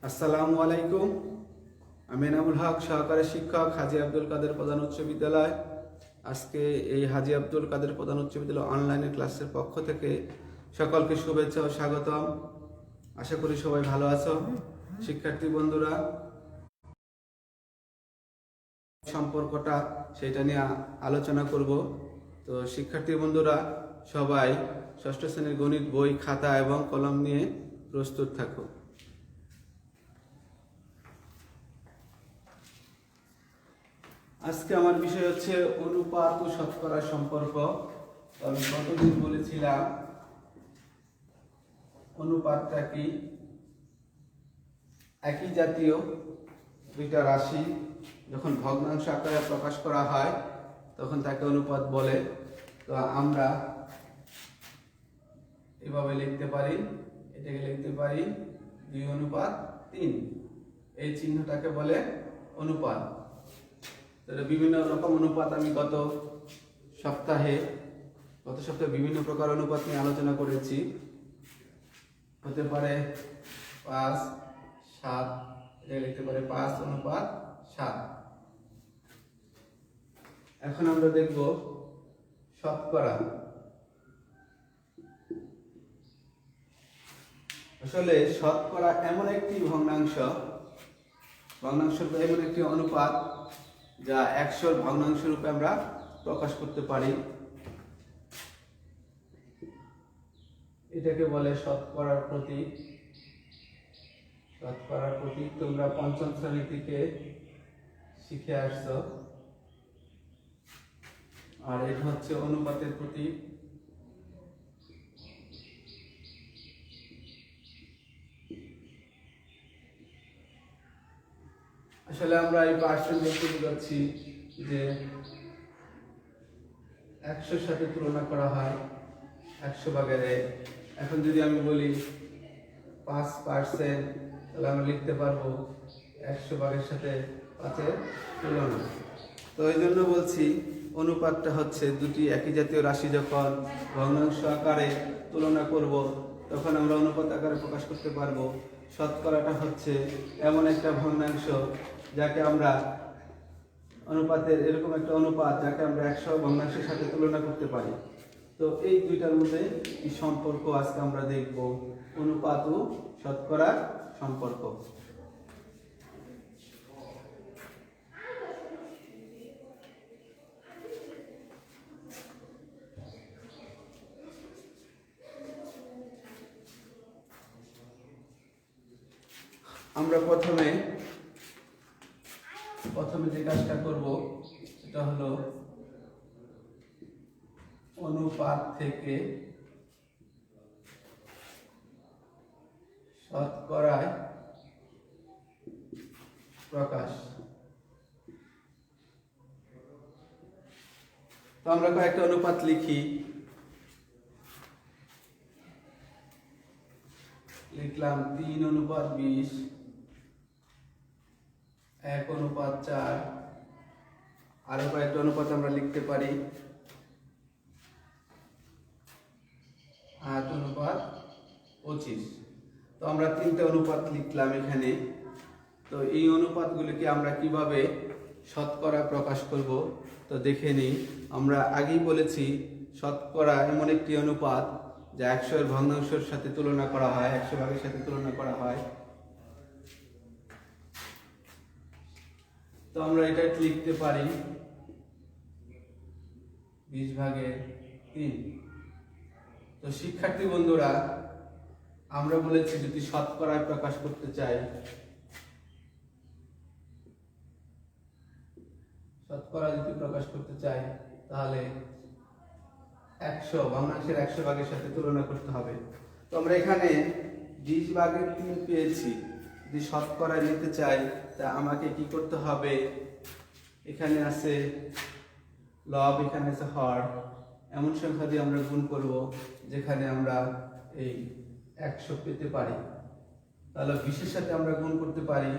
আসসালামু আলাইকুম। আমি এনামুল হক, সহকারী শিক্ষক, হাজী আব্দুল কাদের প্রধান উচ্চ বিদ্যালয়। আজকে এই হাজী আব্দুল কাদের প্রধান উচ্চ বিদ্যালয় অনলাইনে ক্লাসের পক্ষ থেকে সকলকে শুভেচ্ছা ও স্বাগতম। আশা করি সবাই ভালো আছো। শিক্ষার্থী বন্ধুরা, সম্পর্কটা সেটা নিয়ে আলোচনা করব। তো শিক্ষার্থী বন্ধুরা সবাই ষষ্ঠ শ্রেণীর গণিত বই, খাতা এবং কলম নিয়ে প্রস্তুত থাকো। আজকে আমার বিষয় হচ্ছে অনুপাত ও শতকরার সম্পর্ক। আমি গতদিন বলেছিলাম অনুপাতটা কি। একই জাতীয় দুইটা রাশি যখন ভগ্নাংশ আকারে প্রকাশ করা হয় তখন তাকে অনুপাত বলে। তো আমরা এভাবে লিখতে পারি, এটাকে লিখতে পারি 2:3। এই চিহ্নটাকে বলে অনুপাত। বিভিন্ন রকম অনুপাত আমি গত সপ্তাহে বিভিন্ন প্রকার অনুপাত নিয়ে আলোচনা করেছি। হতে পারে 5:7, এটা লিখতে পারে 5:7। এখন আমরা দেখব শতকরা। আসলে শতকরা এমন একটি ভগ্নাংশ এমন একটি অনুপাত যা 100 ভগ্নাংশ রূপে আমরা প্রকাশ করতে পারি। এটাকে বলে শতকরার প্রতীক। শতকরার প্রতীক তোমরা পঞ্চম শ্রেণী থেকে শিখে আসছো। আর এটা হচ্ছে অনুপাতের প্রতীক। আসলে আমরা এই পার্সেন্ট দেখতে পাচ্ছি যে 100-র সাথে তুলনা করা হয় 100 ভাগের 1। এখন যদি আমি বলি 5%, তাহলে আমরা লিখতে পারবো 100 ভাগের সাথে 5-এর তুলনা। তো এই জন্য বলছি অনুপাতটা হচ্ছে দুটি একই জাতীয় রাশি যখন ভগ্নাংশ আকারে তুলনা করব তখন আমরা অনুপাত আকারে প্রকাশ করতে পারবো। শতকরাটা হচ্ছে এমন একটা ভগ্নাংশ যাকে আমরা অনুপাতের এরকম একটা অনুপাত যাকে আমরা 100 ভগ্নাংশের সাথে তুলনা করতে পারি। তো এই দুইটার মধ্যে কি সম্পর্ক আজকে আমরা দেখব, অনুপাত ও শতকরার সম্পর্ক। আমরা প্রথমে যে কাজটা করব সেটা হলো অনুপাত থেকে শতকরায় প্রকাশ। তো আমরা কয়েকটা অনুপাত লিখি। লিখলাম 3:20, 1:4। আরো কয়েকটা অনুপাত আমরা লিখতে পারি 8:25। তো আমরা 3টে অনুপাত লিখলাম এখানে। তো এই অনুপাতগুলিকে আমরা কিভাবে শতকরা প্রকাশ করব তো দেখে নিই। আমরা আগেই বলেছি শতকরা এমন একটি অনুপাত যা 100-এর ভগ্নাংশের সাথে তুলনা করা হয়, 100 ভাগের সাথে তুলনা করা হয়। তো আমরা এটা লিখতে পারি 20/3। তো শিক্ষার্থী বন্ধুরা, আমরা বলেছি যদি শতকরায় প্রকাশ করতে চাই, তাহলে 100 ভগ্নাংশের 100 ভাগের সাথে তুলনা করতে হবে। তো আমরা এখানে 20/3 পেয়েছি। যদি শতকরায় নিতে চাই তা আমাকে কি করতে হবে, এখানে আছে লব, এখানে আছে হর, এমন সংখ্যা দিয়ে আমরা গুণ করব যেখানে আমরা এই 100 পেতে পারি। তাহলে 20-এর সাথে আমরা গুণ করতে পারি।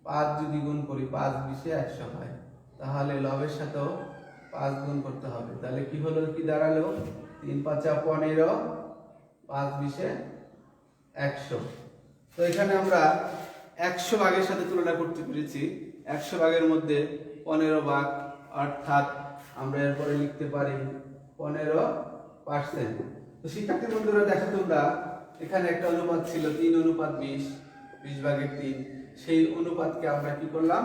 5 যদি গুণ করি 5-20-এ 100 হয়, তাহলে লবের সাথেও 5 গুণ করতে হবে। তাহলে কি হলো, কি দাঁড়ালো, 3×5 = 15, 5×20-এ 100। তো এখানে আমরা 100 ভাগের সাথে তুলনা করতে পেরেছি। 100 ভাগের মধ্যে 15 ভাগ, অর্থাৎ আমরা এরপরে লিখতে পারি 15%। তো শিক্ষার্থী বন্ধুরা দেখো তোমরা, এখানে একটা অনুপাত ছিল 3:20, 20/3। সেই অনুপাতকে আমরা কি করলাম,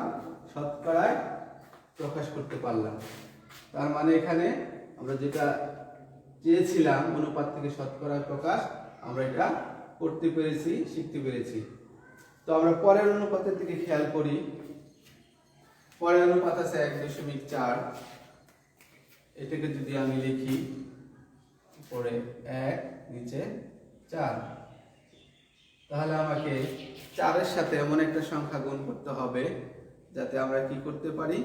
শতকরায় প্রকাশ করতে পারলাম। তার মানে এখানে আমরা যেটা চেয়েছিলাম অনুপাত থেকে শতকরায় প্রকাশ, আমরা এটা করতে পেরেছি, শিখতে পেরেছি। তো আমরা পরের অনুপাতের দিকে খেয়াল করি। পরের অনুপাত আছে 1.4। এটাকে যদি আমি লিখি উপরে 1 নিচে 4, তাহলে আমাকে 4 এর সাথে এমন একটা সংখ্যা গুণ করতে হবে যাতে আমরা কি করতে পারি,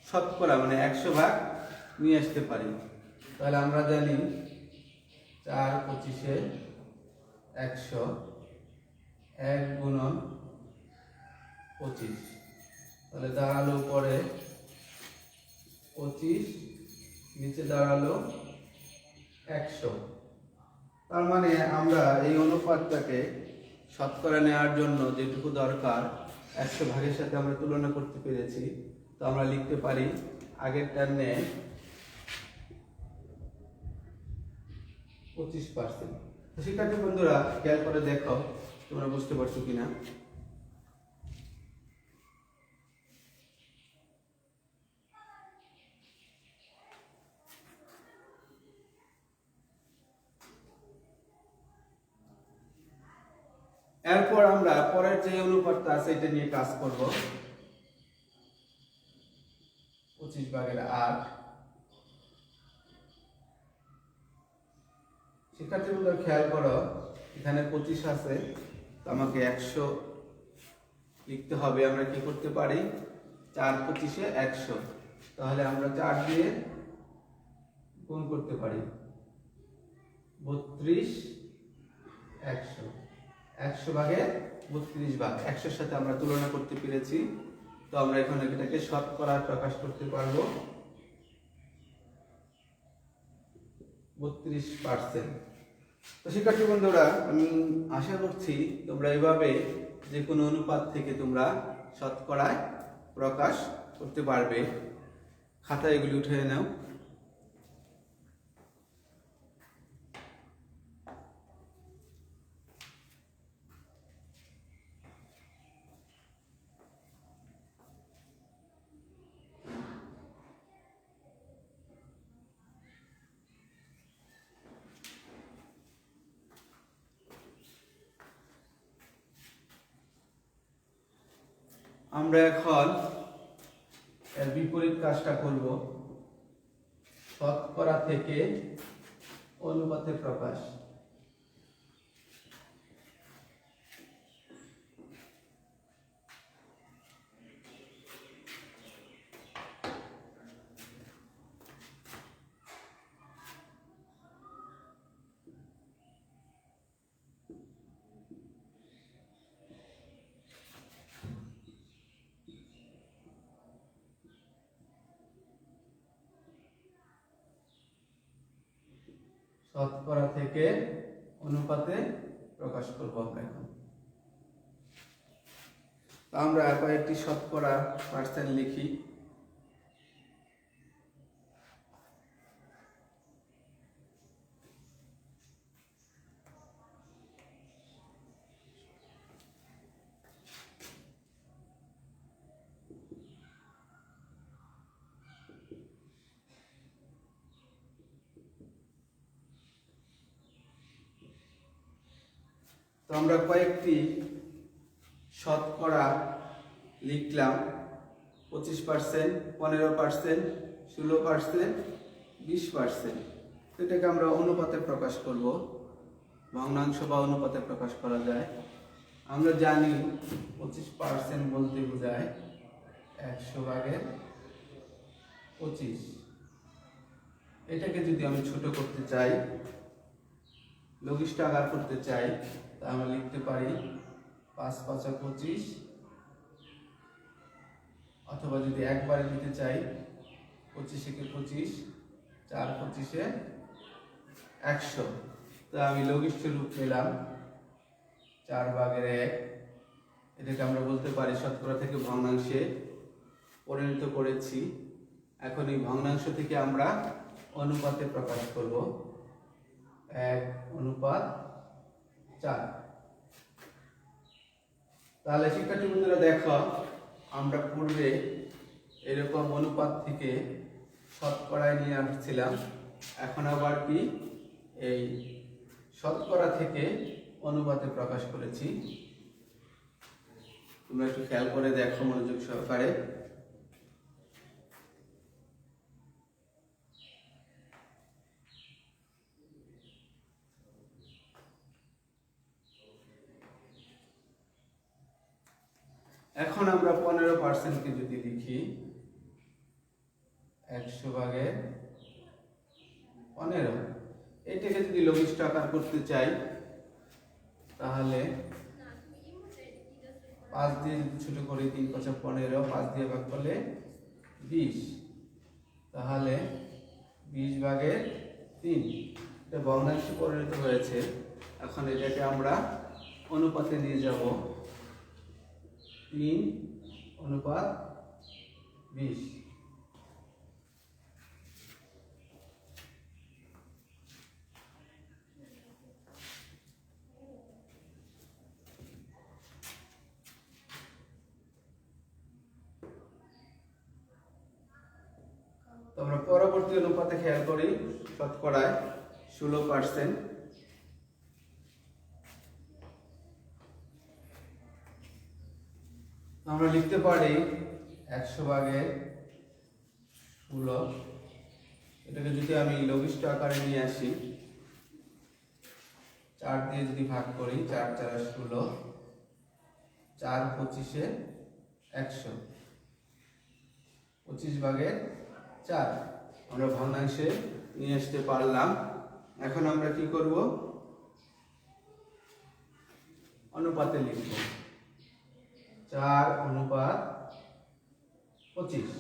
শতকরা মানে 100 ভাগ নিয়ে আসতে পারি। তাহলে আমরা জানি 4 25-এ 100, 1 গুণন 25, তাহলে দাঁড়ালো উপরে 25, নিচে দাঁড়ালো 100। তার মানে আমরা এই অনুপাতটাকে শতকরা নেওয়ার জন্য যেটুকু দরকার 100 ভাগের সাথে আমরা তুলনা করতে পেরেছি। তো আমরা লিখতে পারি আগেরটার ন্যায় 25%। তো শিক্ষার্থী বন্ধুরা খেয়াল করে দেখো তোমরা বুঝতে পারছো কিনা। এরপর আমরা পরের যে অনুপাতটা আছে এটা নিয়ে কাজ করব। 25/8। শিক্ষার্থী বন্ধুরা খেয়াল করো, এখানে 25 আছে, তো আমাকে 100 লিখতে হবে। আমরা কি করতে পারি, 4 25-এ 100, তাহলে আমরা 4 দিয়ে গুণ করতে পারি 32 100। 100 ভাগে 32 ভাগ, 100-এর সাথে আমরা তুলনা করতে পেরেছি। তো আমরা এখন এটাকে শতকরায় প্রকাশ করতে পারবো 32%। তো শিক্ষার্থী বন্ধুরা আমি আশা করছি তোমরা এভাবে যে কোনো অনুপাত থেকে তোমরা শতকরায় প্রকাশ করতে পারবে। খাতায় এগুলি উঠে নাও। আমরা এখন এর বিপরীত কাজটা করব, শতকরা থেকে অনুপাতে প্রকাশ। শতকরা থেকে অনুপাতে প্রকাশ করব আমরা এখন। আমরা কয়েকটি শতকরা পার্সেন্ট লিখি। তো আমরা কয়েকটি শতকরা লিখলাম, 25%, 15%, 16%, 20%। তো এটাকে আমরা অনুপাতে প্রকাশ করব, ভগ্নাংশ বা অনুপাতে প্রকাশ করা যায়। আমরা জানি 25% বলতে বোঝায় 100 ভাগের 25। এটাকে যদি আমি ছোট করতে চাই, লঘিষ্ঠ আকার করতে চাই, তা আমরা লিখতে পারি 5 5 25, অথবা যদি একবারে নিতে চাই 25 কে 25, 4 25-এ 100। তো আমি লঘিষ্ঠ রূপ পেলাম 4/1, এটাকে আমরা বলতে পারি শতকরা থেকে ভগ্নাংশে পরিণত করেছি। এখন এই ভগ্নাংশ থেকে আমরা অনুপাতে প্রকাশ করব, 1:4। তাহলে শিক্ষার্থী বন্ধুরা দেখো, আমরা পূর্বে এরকম অনুপাত থেকে শতকরায় নিয়ে আসছিলাম, এখন আবার কি এই শতকরা থেকে অনুপাতে প্রকাশ করেছি। তোমরা একটু খেয়াল করে দেখো মনোযোগ সহকারে। এখন আমরা 15%কে যদি লিখি 100/15, এটাকে যদি লঘিষ্ঠ আকার করতে চাই তাহলে 5 দিয়ে যদি ছোট করি 3×5=15, 5 দিয়ে ভাগ করলে 20, তাহলে 20/3। এটা ভগ্নাংশে পরিণত হয়েছে। এখন এটাকে আমরা অনুপাতে নিয়ে যাব, 3:20। তো আমরা পরবর্তী অনুপাতে খেয়াল করি, শতকরায় 16%। আমরা লিখতে পারি 100/16। এটাকে যদি আমি লঘিষ্ঠ আকারে নিয়ে আসি, 4 দিয়ে যদি ভাগ করি, 4×4=16, 4×25=100, 25/4 আমরা ভগ্নাংশে নিয়ে আসতে পারলাম। এখন আমরা কি করব, অনুপাতে লিখব, 4:25।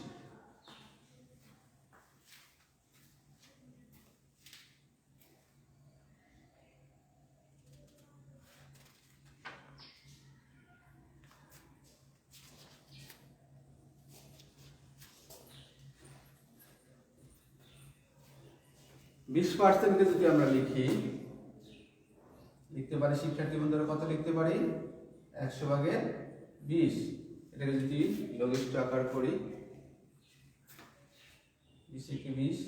বিশ পার্সেন্টকে যদি আমরা লিখতে পারি শিক্ষার্থী বন্ধুরা, কত লিখতে পারি, 100/20। এটাকে যদি লঘিষ্ঠ আকার করি, 20×20,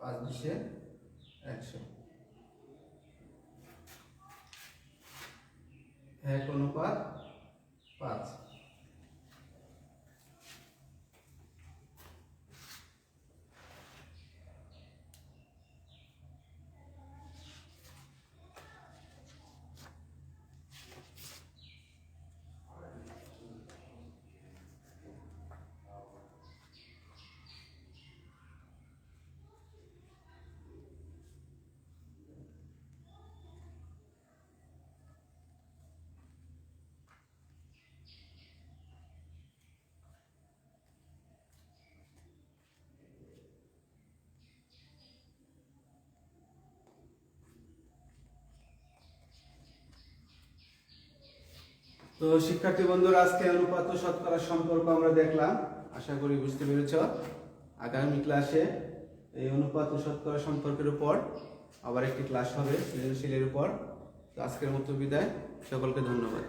5×100, 1:5। তো শিক্ষার্থী বন্ধুরা, আজকে অনুপাত ও শতকরা সম্পর্ক আমরা দেখলাম, আশা করি বুঝতে পেরেছ। আগামী ক্লাসে এই অনুপাত ও শতকরা সম্পর্কের উপর আবার একটি ক্লাস হবে সৃজনশীলের উপর। তো আজকের মতো বিদায়, সকলকে ধন্যবাদ।